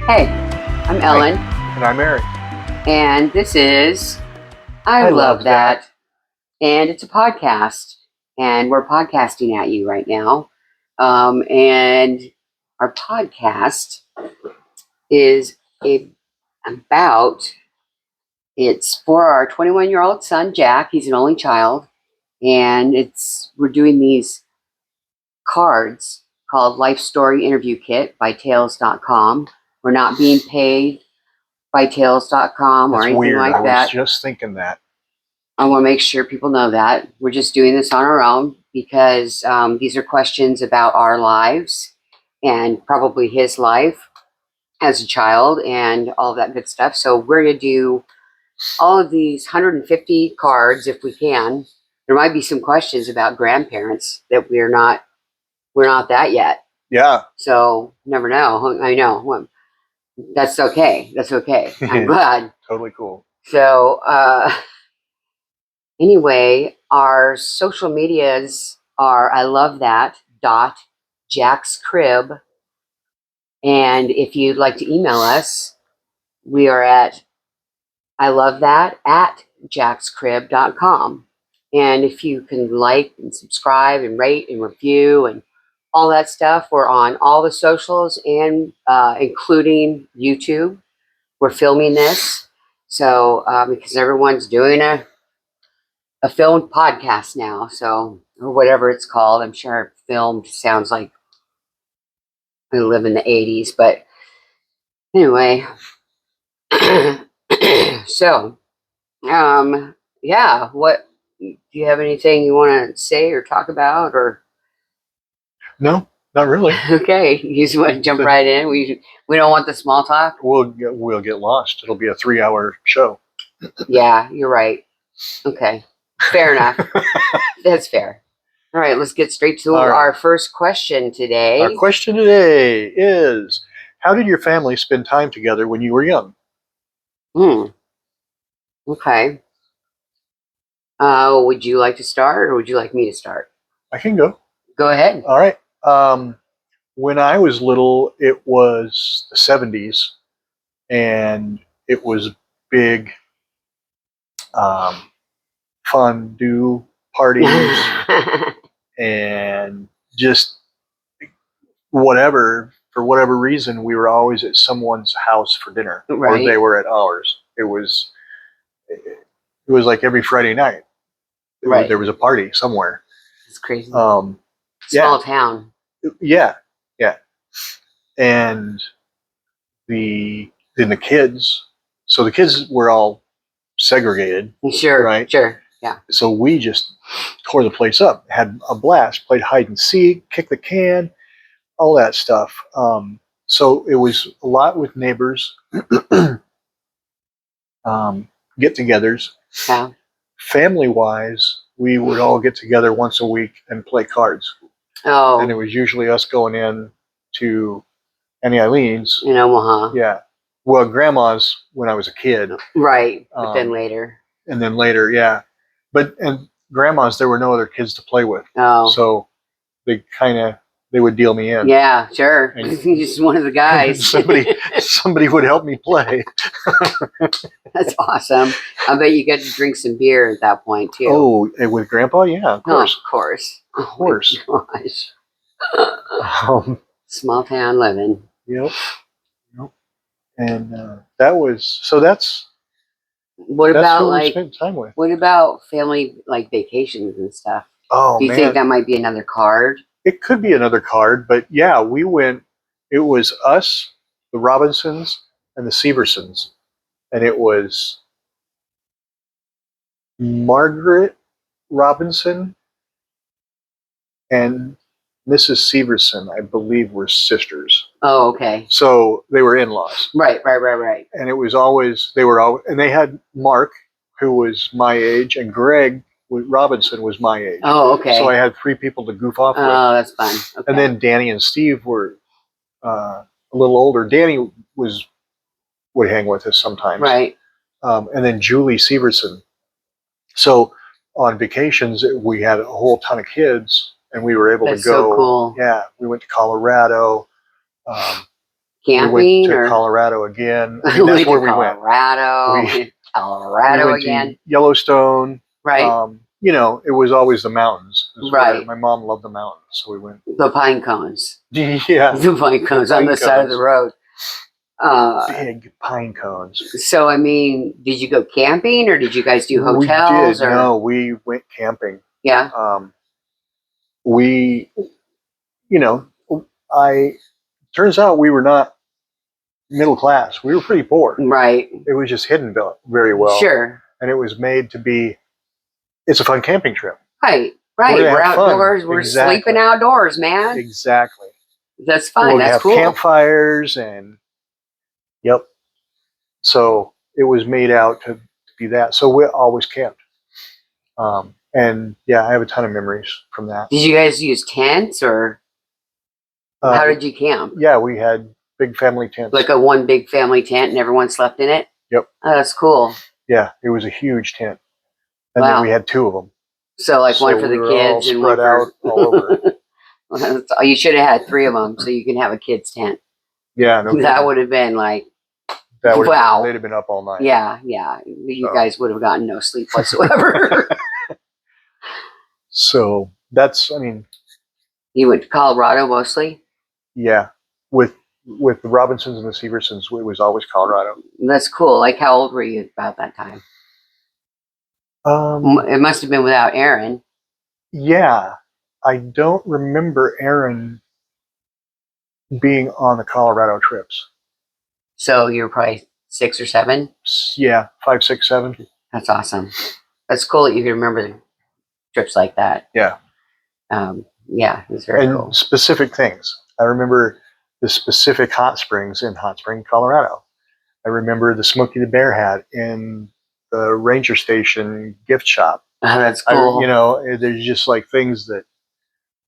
Hey, I'm Ellen. And I'm Eric. And this is I Love That. And it's a podcast. And we're podcasting at you right now. And our podcast is it's for our 21-year-old son, Jack. He's an only child. And we're doing these cards called Life Story Interview Kit by Tails.com. We're not being paid by Tails.com or anything weird. like I that. was just thinking that. I want to make sure people know that. We're just doing this on our own because these are questions about our lives and probably his life as a child and all that good stuff. So we're going to do all of these 150 cards if we can. There might be some questions about grandparents that we're not that yet. Yeah. So never know. I know. That's okay. That's okay. I'm glad. Totally cool. So anyway, our social medias are I love that Jack's Crib. And if you'd like to email us, we are at I love that at jackscrib.com. And if you can like and subscribe and rate and review and all that stuff, we're on all the socials and including YouTube. We're filming this. So because everyone's doing a filmed podcast now, so or whatever it's called. I'm sure filmed sounds like we live in the 80s, but anyway. So, yeah. What do you have anything you want to say or talk about, or? No, not really. Okay, you just want to jump right in. We don't want the small talk. We'll get lost. It'll be a 3-hour show. Yeah, you're right. Okay, fair enough. That's fair. All right, let's get straight to our first question today. Our question today is, how did your family spend time together when you were young? Okay. Would you like to start, or would you like me to start? I can go. Go ahead. All right. When I was little, it was the 70s, and it was big fondue parties and just whatever. For whatever reason, we were always at someone's house for dinner, right. Or they were at ours. It was like every Friday night. There was a party somewhere. It's crazy. Small town. Yeah. And the kids. So the kids were all segregated. Sure. Right. Sure. Yeah. So we just tore the place up, had a blast, played hide and seek, kicked the can, all that stuff. So it was a lot with neighbors, get-togethers. Yeah. Family-wise, we would all get together once a week and play cards. Oh. And it was usually us going in to Annie Eileen's. In Omaha. Yeah. Well, Grandma's when I was a kid. Right. But then later. And then later, yeah. And Grandma's, there were no other kids to play with. Oh. So they would deal me in. Yeah, sure. You're just one of the guys. somebody would help me play. That's awesome. I bet you get to drink some beer at that point too. Oh, with Grandpa? Yeah, of course. Of course. Oh my gosh. Small town living. Yep. And that's what about who like we spent time with. What about family like vacations and stuff? Oh, do you think that might be another card? It could be another card, but yeah, we went. It was us, the Robinsons, and the Seversons, and it was Margaret Robinson and Mrs. Severson, I believe, were sisters. Oh, okay. So they were in-laws. Right. And it was always, and they had Mark, who was my age, and Greg Robinson was my age. Oh, okay. So I had 3 people to goof off with. Oh, that's fun. Okay. And then Danny and Steve were a little older. Danny would hang with us sometimes. Right. And then Julie Severson. So on vacations, we had a whole ton of kids, and we were able to go. So cool. Yeah, we went to Colorado. camping we went to or Colorado again. I mean, we that's went where to we went. Colorado, We went again, to Yellowstone. right? You know, it was always the mountains. Right. My mom loved the mountains, so we went. The pine cones. Yeah, The pine cones on the side of the road. big pine cones. So, I mean, did you go camping or did you guys do We hotels? did. Or? No, we went camping. Yeah. We, you know, turns out we were not middle class. We were pretty poor. Right. It was just hidden very well. Sure. And it was made to be, it's a fun camping trip. Right. Right. We're outdoors. We're sleeping outdoors, man. Exactly. That's fun. We'll That's have cool. campfires and, yep. So it was made out to be that. So we always camped. And yeah, I have a ton of memories from that. Did you guys use tents or how did you camp? Yeah, we had big family tents. Like a one big family tent and everyone slept in it? Yep. Oh, that's cool. Yeah, it was a huge tent. And wow. then we had 2 of them. So like one for the kids and one for... all over. You should have had 3 of them so you can have a kid's tent. Yeah, no that would have been like, wow. They'd have been up all night. Yeah, yeah. You guys would have gotten no sleep whatsoever. So that's, I mean. You went to Colorado mostly? Yeah. With the Robinsons and the Seversons, it was always Colorado. That's cool. Like how old were you about that time? It must have been without Aaron. Yeah. I don't remember Aaron being on the Colorado trips. So you were probably 6 or 7? Yeah, 5, 6, 7. That's awesome. That's cool that you can remember trips like that. Yeah. Yeah, it's very cool. And specific things. I remember the specific hot springs in Hot Spring, Colorado. I remember the Smokey the Bear hat in the Ranger Station gift shop. Oh, that's cool. You know, there's just like things that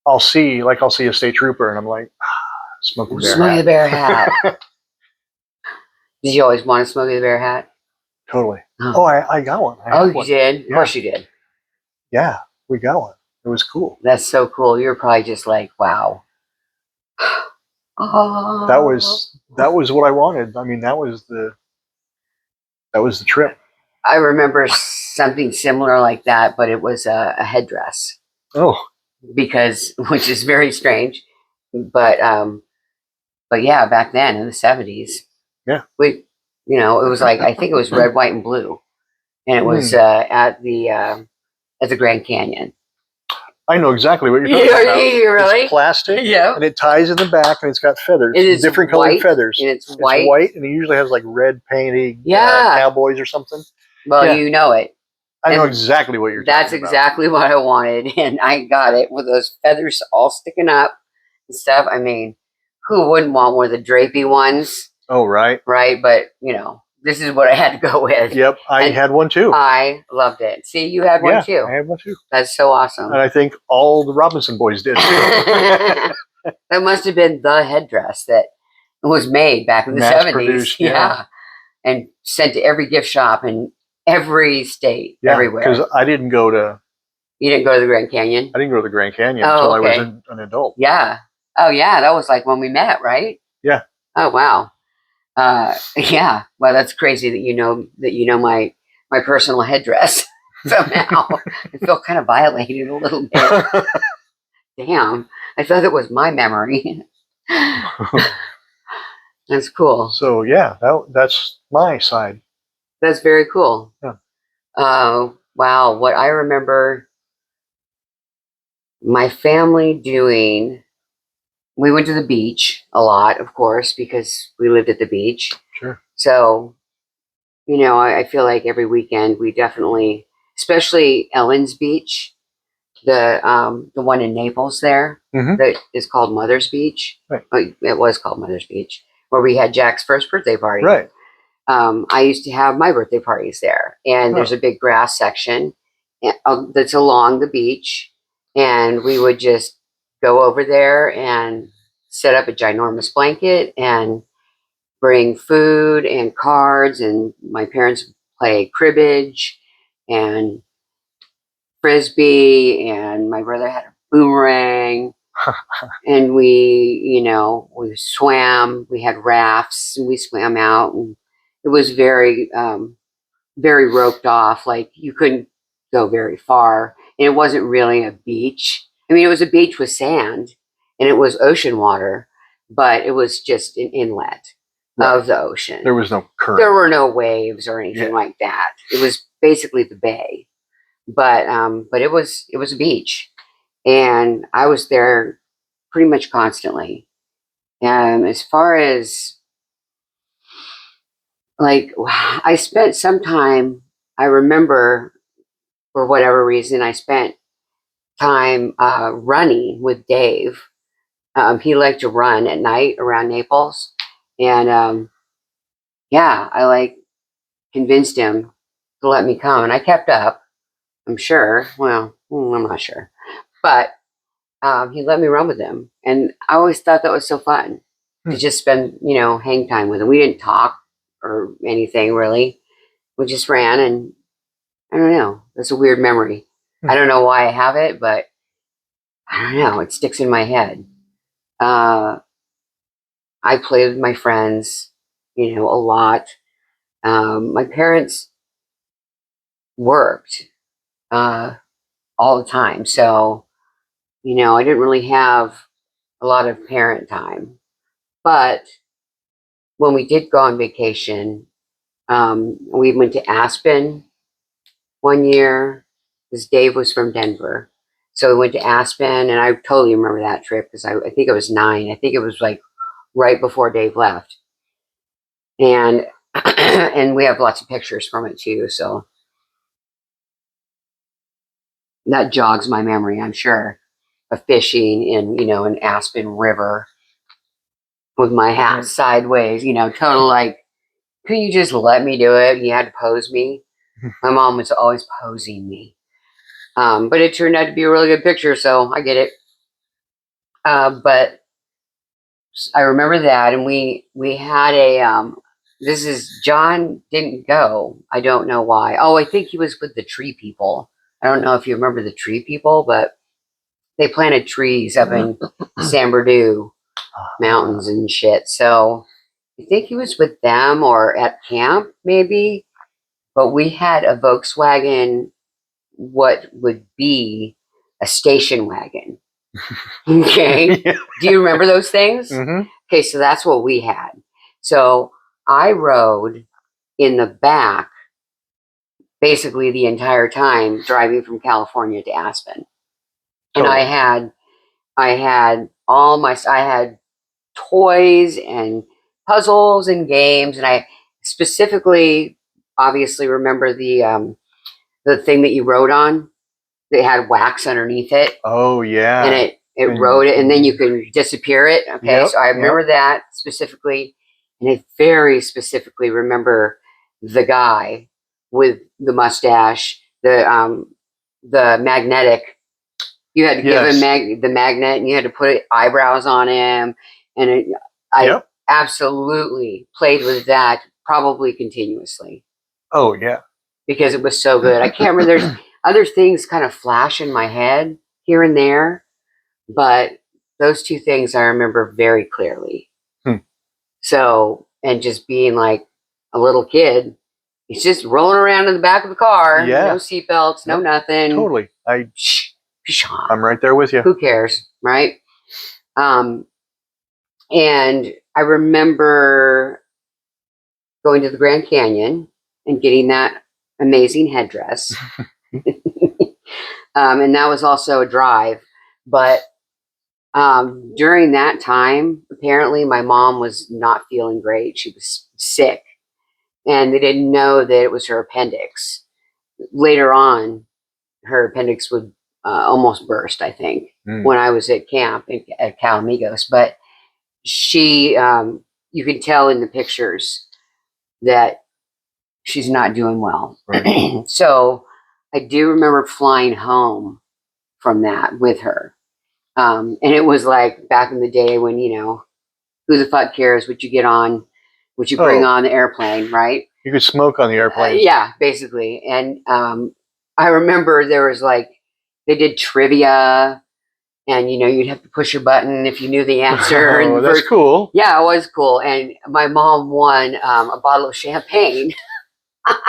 I'll see. Like I'll see a state trooper, and I'm like, Smokey the Bear hat. Did you always want a Smokey the Bear hat? Totally. Oh, I got one. You did? Of course you did. Yeah, we got one. It was cool. That's so cool. You're probably just like, wow. Oh. That was what I wanted. I mean, that was the trip. I remember something similar like that, but it was a headdress. Oh. Which is very strange. But yeah, back then in the 70s. Yeah. It was like, I think it was red, white, and blue. And it was at the Grand Canyon. I know exactly what you're talking about. Really? It's plastic. Yeah. And it ties in the back, and it's got feathers. It is different white, colored feathers. And it's white. It's white, and it usually has like red painted cowboys or something. Well, you know it. I know exactly what you're talking about. That's exactly what I wanted, and I got it with those feathers all sticking up and stuff. I mean, who wouldn't want one of the drapey ones? Oh, right. Right, but, this is what I had to go with. Yep, I had one too. I loved it. See, you had one too. I had one too. That's so awesome. And I think all the Robinson boys did. That must have been the headdress that was made back in the 70s. Produced, yeah. And sent to every gift shop in every state, everywhere. Because I didn't go to... You didn't go to the Grand Canyon? I didn't go to the Grand Canyon until I was an adult. Yeah. Oh, yeah. That was like when we met, right? Yeah. Oh, wow. Yeah. Well, that's crazy that you know my personal headdress somehow. I feel kind of violated a little bit. Damn. I thought it was my memory. That's cool. So yeah, that's my side. That's very cool. Yeah. Wow. What I remember my family doing, we went to the beach a lot, of course, because we lived at the beach. Sure. So, I feel like every weekend we definitely, especially Ellen's Beach, the one in Naples there, that is called Mother's Beach. Right. It was called Mother's Beach, where we had Jack's first birthday party. Right. I used to have my birthday parties there, and there's a big grass section that's along the beach, and we would just go over there and set up a ginormous blanket and bring food and cards, and my parents would play cribbage and frisbee, and my brother had a boomerang, And we swam. We had rafts, and we swam out, and it was very, very roped off. Like you couldn't go very far, and it wasn't really a beach. I mean, it was a beach with sand, and it was ocean water, but it was just an inlet of the ocean. There was no current. There were no waves or anything like that. It was basically the bay, but it was a beach, and I was there pretty much constantly. As far as like, I spent some time. I remember, for whatever reason, I spent time running with Dave. He liked to run at night around Naples, and I convinced him to let me come, and I kept up. I'm sure. Well, I'm not sure, but he let me run with him, and I always thought that was so fun to just spend, hang time with him. We didn't talk or anything really. We just ran, and I don't know. It's a weird memory. I don't know why I have it, but I don't know. It sticks in my head. I played with my friends, a lot. My parents worked all the time, so I didn't really have a lot of parent time. But when we did go on vacation, we went to Aspen one year because Dave was from Denver. So we went to Aspen, and I totally remember that trip because I think I was 9. I think it was like right before Dave left. And and we have lots of pictures from it too. So that jogs my memory, I'm sure, of fishing in, an Aspen River with my hat sideways, total like, could you just let me do it? You had to pose me. My mom was always posing me. But it turned out to be a really good picture, so I get it. But I remember that, and we had a, this is, John didn't go. I don't know why. Oh, I think he was with the tree people. I don't know if you remember the tree people, but they planted trees up in San Bernardino mountains and shit. So I think he was with them or at camp, maybe. But we had a Volkswagen, what would be a station wagon. Okay. Yeah. Do you remember those things? Mm-hmm. Okay, so that's what we had. So I rode in the back basically the entire time driving from California to Aspen. And Totally. I had toys and puzzles and games, and I specifically obviously remember the thing that you rode on that had wax underneath it. Oh yeah. And it rode it, and then you can disappear it. Okay, so I remember that specifically, and I very specifically remember the guy with the mustache, the magnetic. You had to give him the magnet, and you had to put eyebrows on him, and I absolutely played with that probably continuously. Oh yeah, because it was so good. I can't remember. There's other things kind of flash in my head here and there, but those two things I remember very clearly. So, and just being like a little kid, he's just rolling around in the back of the car. No seatbelts, no nothing. Totally. I'm right there with you. Who cares, right? And I remember going to the Grand Canyon and getting that amazing headdress. And that was also a drive. But during that time, apparently my mom was not feeling great. She was sick, and they didn't know that it was her appendix. Later on, her appendix would almost burst, I think, when I was at camp at Calamigos. But she, you can tell in the pictures that she's not doing well. Right. So I do remember flying home from that with her. And it was like back in the day when, who the fuck cares what you get on, what you bring on the airplane, right? You could smoke on the airplane. Yeah, basically. And I remember there was they did trivia, And you'd have to push a button if you knew the answer. Oh, And that's cool. Yeah, it was cool. And my mom won a bottle of champagne.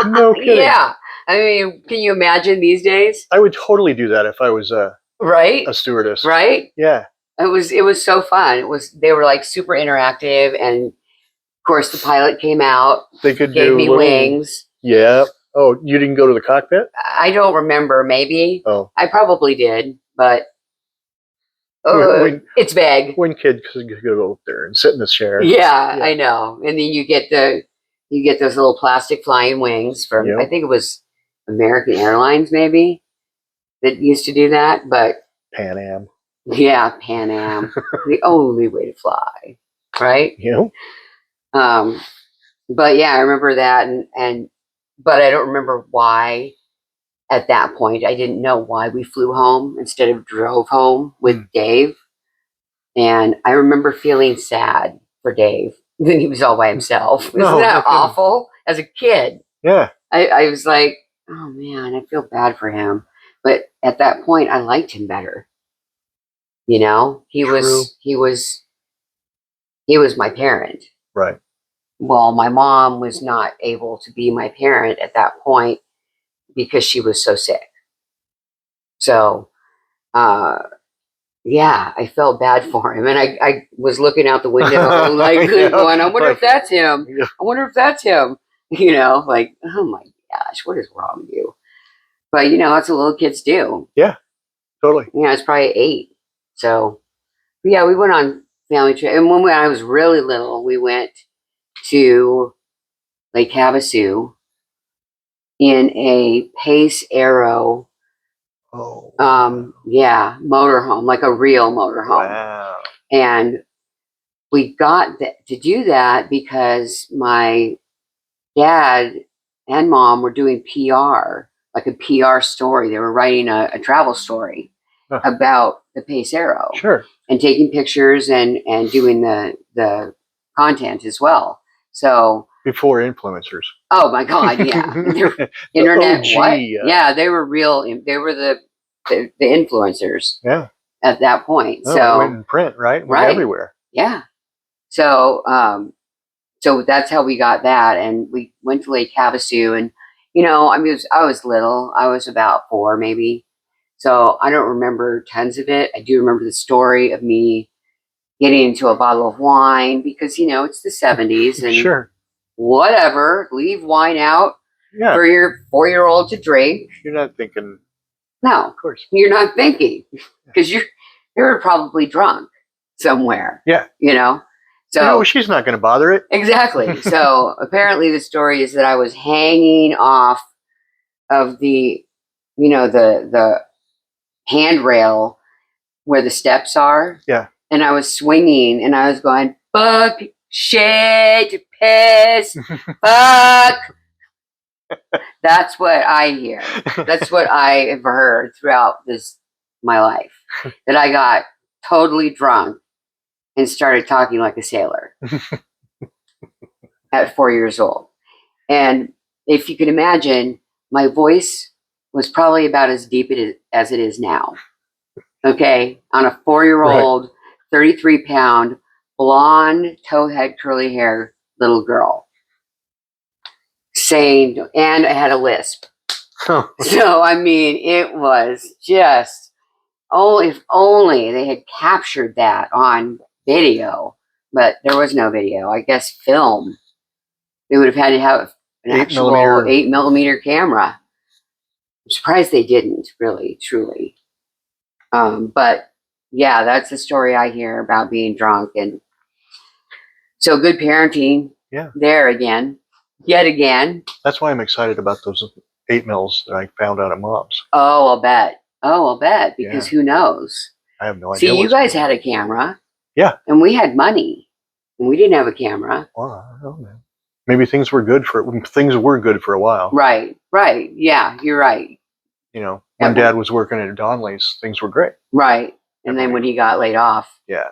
No kidding. Yeah. I mean, can you imagine these days? I would totally do that if I was a stewardess. Right? Yeah. It was so fun. They were like super interactive, and of course the pilot came out. They could gave do me wings. Yeah. Oh, you didn't go to the cockpit? I don't remember. Maybe. Oh. I probably did, but it's vague. When kids could go up there and sit in the chair. Yeah, I know. And then you get those little plastic flying wings from I think it was American Airlines maybe that used to do that, but Pan Am. Yeah, Pan Am. The only way to fly. Right? Yeah. But yeah, I remember that but I don't remember why at that point. I didn't know why we flew home instead of drove home with Dave. And I remember feeling sad for Dave when he was all by himself. Isn't that awful? As a kid. Yeah. I was like, oh man, I feel bad for him. But at that point I liked him better. He was my parent. Right. Well, my mom was not able to be my parent at that point because she was so sick. So, yeah, I felt bad for him. And I was looking out the window, like, going, I wonder if that's him. Yeah. I wonder if that's him. Like, oh my gosh, what is wrong with you? But, that's what little kids do. Yeah, totally. It's probably 8. So, yeah, we went on family trip. And when I was really little, we went to Lake Havasu in a Pace Arrow motorhome, like a real motorhome. Wow. And we got to do that because my dad and mom were doing PR, like a PR story. They were writing a travel story about the Pace Arrow. Sure. And taking pictures and doing the content as well. So before influencers. Oh my God, yeah. Internet, OG, what? Yeah, they were real. They were the influencers. Yeah. At that point, so it went in print, right? Went everywhere. Yeah. So, so that's how we got that, and we went to Lake Havasu, and I was little. I was about 4, maybe. So I don't remember tons of it. I do remember the story of me getting into a bottle of wine because it's the 70s and sure. Whatever, leave wine out for your 4-year-old to drink. You're not thinking. No, of course you're not thinking because you're probably drunk somewhere. Yeah, So she's not going to bother it. Exactly. So apparently the story is that I was hanging off of the the handrail where the steps are. Yeah, and I was swinging and I was going fuck, shit, piss, fuck. That's what I hear. That's what I have heard throughout my life. That I got totally drunk and started talking like a sailor at 4 years old. And if you can imagine, my voice was probably about as deep as it is now. Okay, on a 4-year-old, 33-pound, blonde, towhead, curly hair little girl. Saying, and I had a lisp. Oh. So, I mean, it was just, if only they had captured that on video, but there was no video. I guess film. They would have had to have an actual 8mm camera. I'm surprised they didn't, really, truly. But yeah, that's the story I hear about being drunk. And so good parenting. Yeah. There again. Yet again. That's why I'm excited about those 8mm that I found out at Mom's. Oh, I'll bet. Because who knows? I have no idea. See, you guys had a camera. Yeah. And we had money. And we didn't have a camera. Well, I don't know. Maybe things were good for a while. Right. Yeah, you're right. When Dad was working at Donnelly's, things were great. Right. And then when he got laid off. Yeah.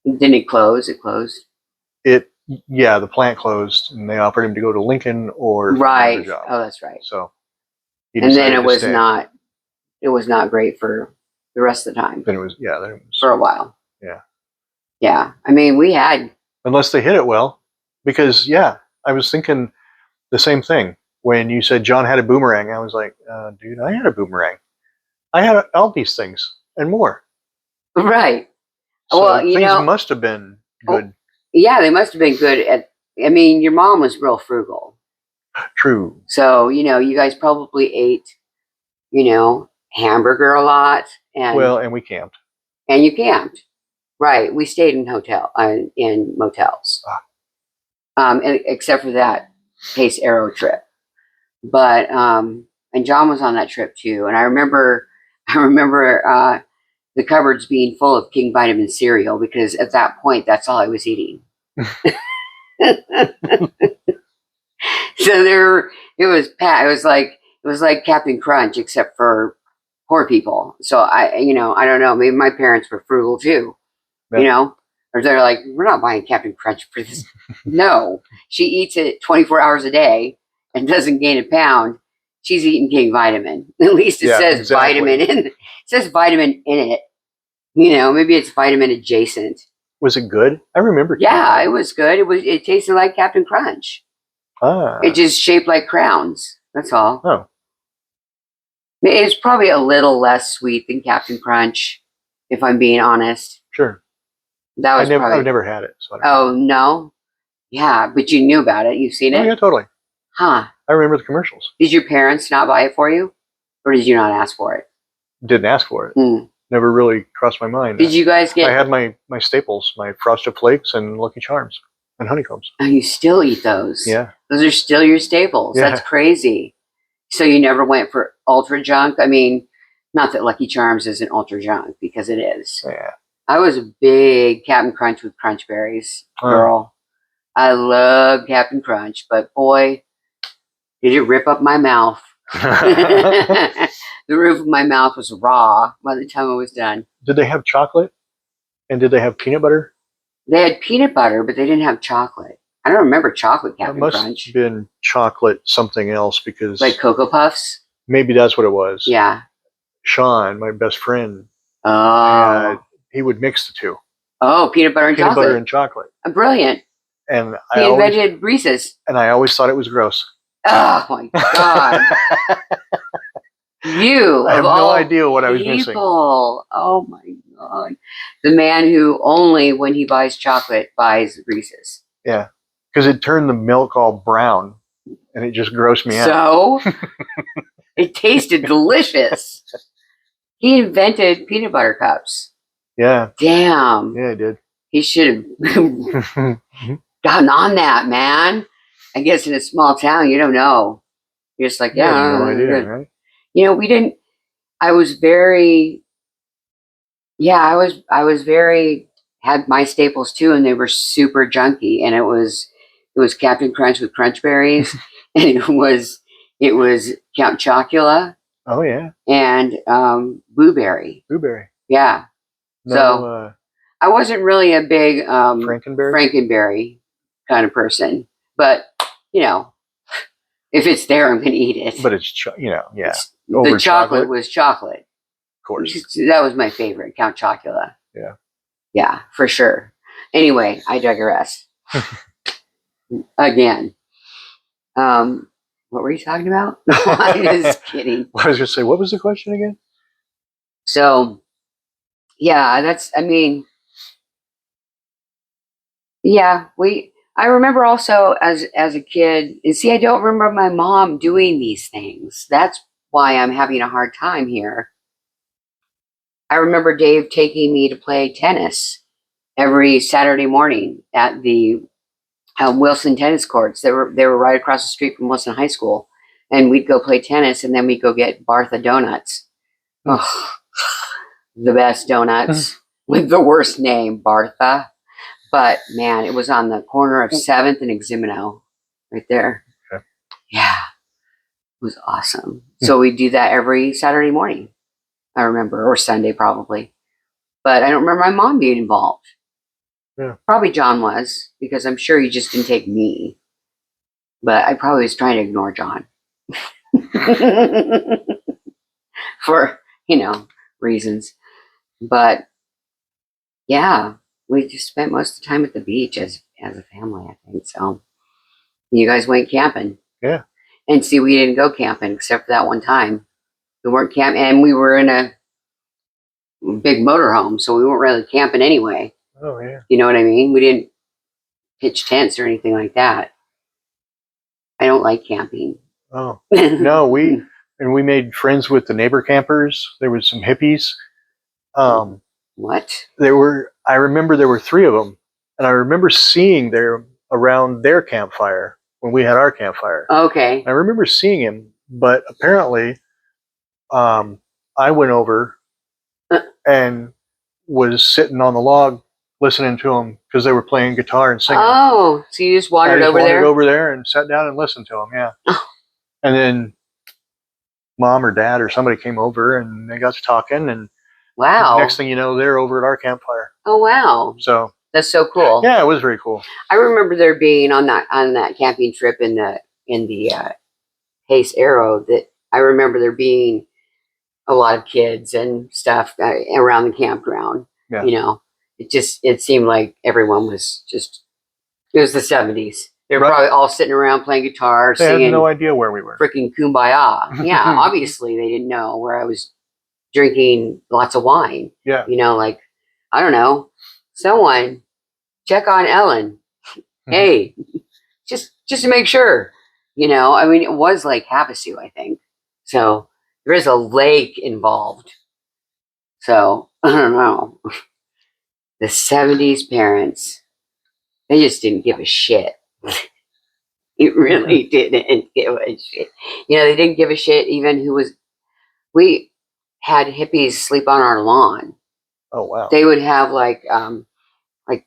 Didn't it close? It closed. The plant closed, and they offered him to go to Lincoln or right. Job. Oh, that's right. So, and then it was not great for the rest of the time. Then it was, then it was. For a while. Yeah. Yeah. I mean, we had. Unless they hit it well. Because, I was thinking the same thing. When you said John had a boomerang, I was like, dude, I had a boomerang. I had all these things and more. Right. So well, things must have been good. Yeah, they must have been good at. I mean, your mom was real frugal. True. So, you guys probably ate, hamburger a lot. And we camped. And you camped. Right. We stayed in motels. Except for that Pace Arrow trip. But, and John was on that trip too. And I remember the cupboards being full of King Vitamin cereal because at that point, that's all I was eating. So it was like Captain Crunch, except for poor people. So I don't know, maybe my parents were frugal too, or they're like, we're not buying Captain Crunch for this. No, she eats it 24 hours a day and doesn't gain a pound. She's eating King Vitamin. At least it says vitamin in. It says vitamin in it. Maybe it's vitamin adjacent. Was it good? I remember. Yeah, it was good. It tasted like Captain Crunch. It just shaped like crowns. That's all. Oh. It's probably a little less sweet than Captain Crunch, if I'm being honest. Sure. That was I've never had it. So no? Yeah, but you knew about it. You've seen it? Oh, yeah, totally. Huh. I remember the commercials. Did your parents not buy it for you? Or did you not ask for it? Didn't ask for it. Never really crossed my mind. Did you guys get... I had my staples, my Frosted Flakes and Lucky Charms and Honeycombs. Oh, you still eat those? Yeah. Those are still your staples. Yeah. That's crazy. So you never went for ultra junk? I mean, not that Lucky Charms isn't ultra junk, because it is. Yeah. I was a big Captain Crunch with Crunch Berries girl. I love Captain Crunch, but boy, did it rip up my mouth. The roof of my mouth was raw by the time I was done. Did they have chocolate? And did they have peanut butter? They had peanut butter, but they didn't have chocolate. I don't remember chocolate Captain Crunch. It must have been chocolate something else, because... Like Cocoa Puffs? Maybe that's what it was. Yeah. Sean, my best friend, he would mix the two. Oh, peanut butter and chocolate. Peanut butter and chocolate. Brilliant. And he invented Reese's. And I always thought it was gross. Oh my God. I have no idea what I was missing. Oh my God. The man who only when he buys chocolate buys Reese's. Yeah. Because it turned the milk all brown and it just grossed me out. So it tasted delicious. He invented peanut butter cups. Yeah. Damn. Yeah, he did. He should have gotten on that, man. I guess in a small town, you don't know. You're just like, yeah. I have no idea, right? We didn't. I was very. Had my staples too, and they were super junky. And it was Captain Crunch with Crunch Berries, and it was Count Chocula. Oh yeah. And Blueberry. Blueberry. Yeah. No, so I wasn't really a big Frankenberry kind of person, but if it's there, I'm going to eat it. But it's yeah. The chocolate was chocolate. Of course. That was my favorite, Count Chocula. Yeah. Yeah, for sure. Anyway, I digress. Again. What were you talking about? No, I was kidding. I was going to say, what was the question again? So, yeah, I remember also as a kid, and see, I don't remember my mom doing these things. That's why I'm having a hard time here. I remember Dave taking me to play tennis every Saturday morning at the Wilson tennis courts. They were right across the street from Wilson High School, and we'd go play tennis, and then we'd go get Bartha donuts. Oh, the best donuts with the worst name, Bartha. But man, it was on the corner of 7th and Eximino, right there. Okay. Yeah, it was awesome. So we do that every Saturday morning, I remember, or Sunday probably. But I don't remember my mom being involved. Yeah. Probably John was, because I'm sure he just didn't take me. But I probably was trying to ignore John. For, reasons. But yeah, we just spent most of the time at the beach as a family, I think. So you guys went camping. Yeah. And see, we didn't go camping except for that one time. We weren't camping, and we were in a big motorhome, so we weren't really camping anyway. Oh yeah. You know what I mean? We didn't pitch tents or anything like that. I don't like camping. Oh no, we made friends with the neighbor campers. There was some hippies. What? I remember there were 3 of them, and I remember seeing them around their campfire when we had our campfire. Okay. I remember seeing him, but apparently, I went over and was sitting on the log listening to them because they were playing guitar and singing. Oh, so you just wandered over there? Over there and sat down and listened to them. Yeah. And then mom or dad or somebody came over and they got to talking, and wow. Next thing you know, they're over at our campfire. Oh wow. So that's so cool. Yeah, it was very cool. I remember there being on that camping trip in the Pace Arrow, that I remember there being a lot of kids and stuff around the campground. Yeah. You know, it seemed like everyone was just, it was the 70s. They were probably all sitting around playing guitar, They singing. had no idea where we were. Freaking Kumbaya. Yeah, obviously they didn't know where I was drinking lots of wine. Yeah. You know, like, I don't know, someone check on Ellen. Hey, just to make sure. You know, I mean, it was like Havasu, I think. So there is a lake involved. So I don't know. The 70s parents, they just didn't give a shit. It really didn't give a shit. You know, they didn't give a shit even who was. We had hippies sleep on our lawn. Oh wow. They would have like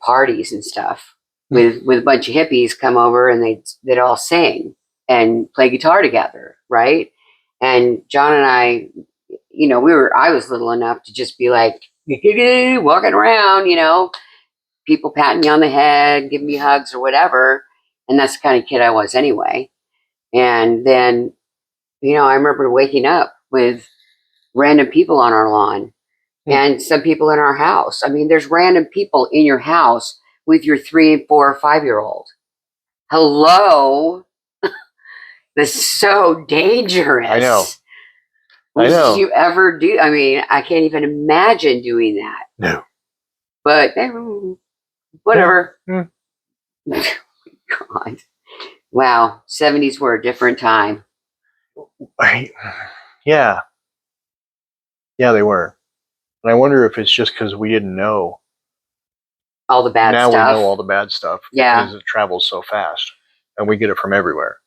parties and stuff with a bunch of hippies come over, and they'd all sing and play guitar together, right? And John and I, you know, I was little enough to just be like walking around, you know, people patting me on the head, giving me hugs or whatever. And that's the kind of kid I was anyway. And then, you know, I remember waking up with random people on our lawn and some people in our house. I mean, there's random people in your house with your 3, 4, 5-year-old. Hello. That's so dangerous. I know. Did you ever do? I mean, I can't even imagine doing that. No. But whatever. Yeah. God. Wow. 70s were a different time. Yeah. Yeah, they were. And I wonder if it's just because we didn't know all the bad stuff. Now we know all the bad stuff. Yeah. Because it travels so fast. And we get it from everywhere.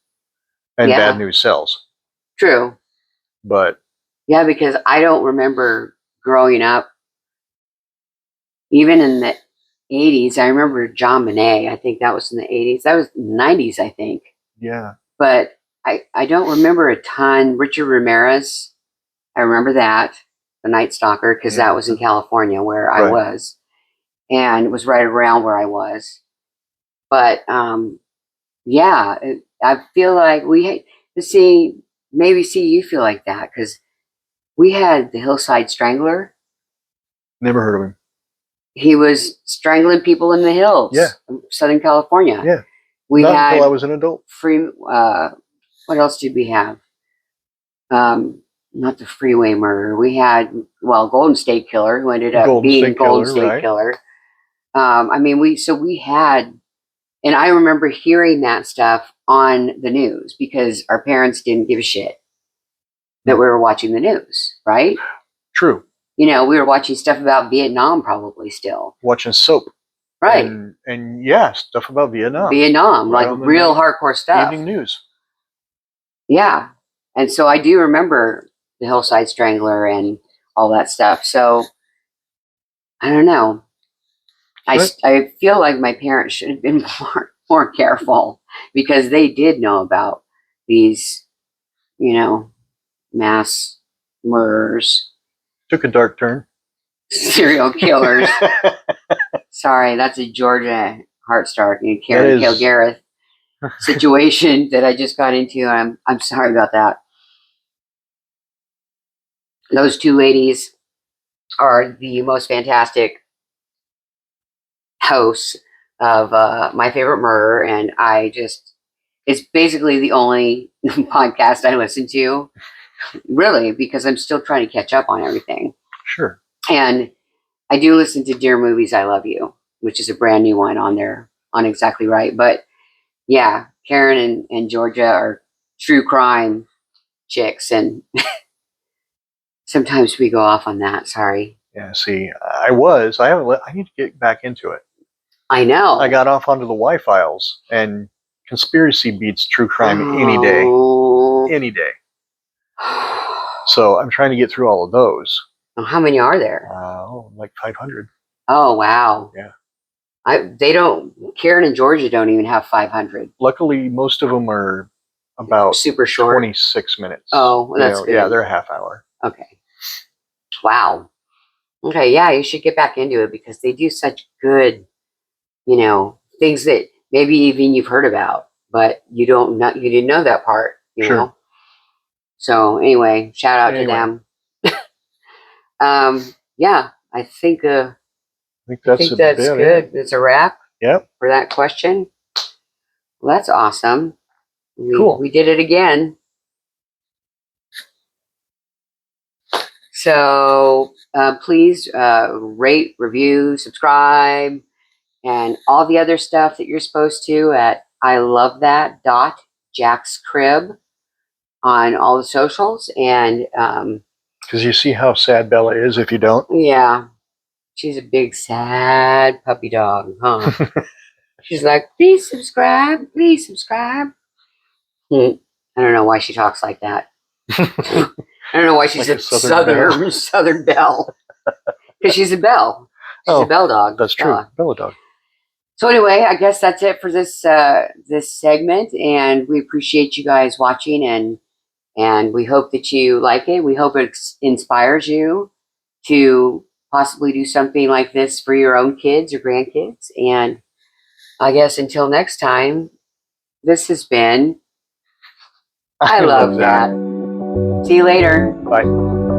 And bad news sells. True. But. Yeah, because I don't remember growing up, even in the 80s. I remember John Bonet. I think that was in the 80s. That was the 90s, I think. Yeah. But I don't remember a ton. Richard Ramirez, I remember that. The Night Stalker, because that was in California where I was. And it was right around where I was. But, yeah, I feel like maybe you feel like that, because we had the Hillside Strangler. Never heard of him. He was strangling people in the hills. Yeah. Southern California. Yeah. We Not had until I was an adult. What else did we have? Not the freeway murder. We had, Golden State Killer, who ended up being Golden State Killer. I mean, we had, and I remember hearing that stuff on the news because our parents didn't give a shit that we were watching the news, right? True. You know, we were watching stuff about Vietnam probably still. Watching soap. Right. And yeah, stuff about Vietnam. Right, like real hardcore stuff. Evening news. Yeah. And so I do remember the Hillside Strangler and all that stuff. So I don't know. I feel like my parents should have been more careful, because they did know about these, you know, mass murderers. Took a dark turn. Serial killers. Sorry, that's a Georgia Heartstart, Karen Kilgareth situation that I just got into. I'm sorry about that. Those two ladies, are the most fantastic hosts of My Favorite Murder, and it's basically the only podcast I listen to, really, because I'm still trying to catch up on everything. Sure. And I do listen to Dear Movies, I Love You, which is a brand new one on there, on Exactly Right. But yeah, Karen and Georgia are true crime chicks, and sometimes we go off on that. Sorry. Yeah. See, I haven't. I need to get back into it. I know. I got off onto the Y-Files, and conspiracy beats true crime any day. Any day. So I'm trying to get through all of those. How many are there? Like 500. Oh, wow. Yeah. Karen and Georgia don't even have 500. Luckily, most of them are about super short, 26 minutes. Oh, well, that's good. Yeah, they're a half hour. Okay. Wow. Okay, yeah, you should get back into it because they do such good, things that maybe even you've heard about, but you didn't know that part, you Sure. know. So anyway, shout out to them. Yeah, I think that's good. It's a wrap. Yep. For that question. Well, that's awesome. Cool. We did it again. So please rate, review, subscribe, and all the other stuff that you're supposed to at ilovethat.jackscrib on all the socials. And because you see how sad Bella is if you don't. Yeah, she's a big sad puppy dog, huh? She's like, please subscribe, please subscribe. I don't know why she talks like that. I don't know why she's like a Southern Belle. Because she's a Belle. She's a Belle dog. That's true. Bella dog. So anyway, I guess that's it for this segment, and we appreciate you guys watching, and we hope that you like it. We hope it inspires you to possibly do something like this for your own kids or grandkids. And I guess until next time, this has been I Love That. See you later. Bye.